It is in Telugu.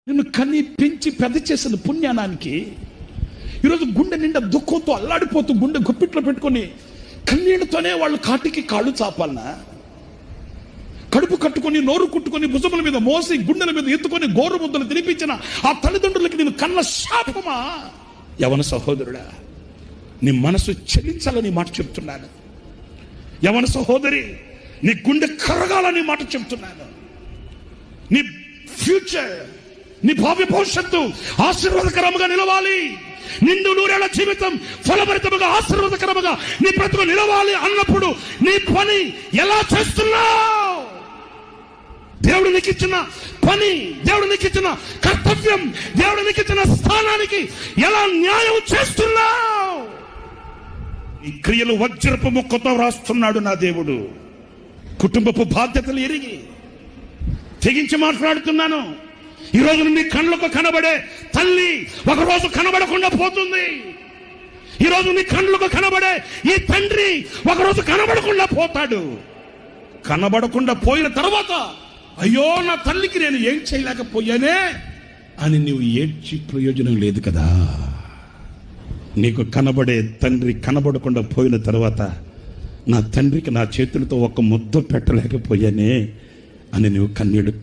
నిన్ను కని పెంచి పెద్ద చేసిన పుణ్యానానికి ఈరోజు గుండె నిండా దుఃఖంతో అల్లాడిపోతూ గుండె గుప్పిట్లో పెట్టుకొని కన్నీళ్లతోనే వాళ్ళు కాటికి కాళ్ళు చాపాలనా? కడుపు కట్టుకొని నోరు కుట్టుకొని భుజముల మీద మోసి గుండెల మీద ఎత్తుకొని గోరు ముద్దలు తినిపించిన ఆ తల్లిదండ్రులకి నేను కన్న శాపమా? యవన సహోదరుడా, నీ మనసు చెల్లించాలని మాట చెప్తున్నాను. యవన సహోదరి, నీ గుండె కరగాలని మాట చెప్తున్నాను. నీ ఫ్యూచర్, నీ భావి భవిష్యత్తు ఆశీర్వాదకరముగా నిలవాలి. నిండు నూరేళ్ల జీవితం ఫలభరితముగా ఆశీర్వాదకరముగా నీ బ్రతుకు నిలవాలి అన్నప్పుడు నీ పని ఎలా చేస్తున్నావు? దేవుడు నీకు ఇచ్చిన పని, దేవుడు నీకు ఇచ్చిన కర్తవ్యం, దేవుడు నీకు ఇచ్చిన స్థానానికి ఎలా న్యాయం చేస్తున్నావు? ఈ క్రియలు వజ్రపు ముక్కతో రాస్తున్నాడు నా దేవుడు. కుటుంబపు బాధ్యతలు ఎరిగి తెగించి మాట్లాడుతున్నాను. ఈ రోజు నీ కళ్ళకు కనబడే తల్లి ఒకరోజు కనబడకుండా పోతుంది. ఈ రోజు నీ కళ్ళకు కనబడే ఈ తండ్రి ఒకరోజు కనబడకుండా పోతాడు. కనబడకుండా పోయిన తర్వాత అయ్యో నా తల్లికి నేను ఏం చేయలేకపోయానే అని నీవు ఏడ్చి ప్రయోజనం లేదు కదా. నీకు కనబడే తండ్రి కనబడకుండా పోయిన తర్వాత నా తండ్రికి నా చేతులతో ఒక ముద్ద పెట్టలేకపోయానే అని నువ్వు కన్నీడు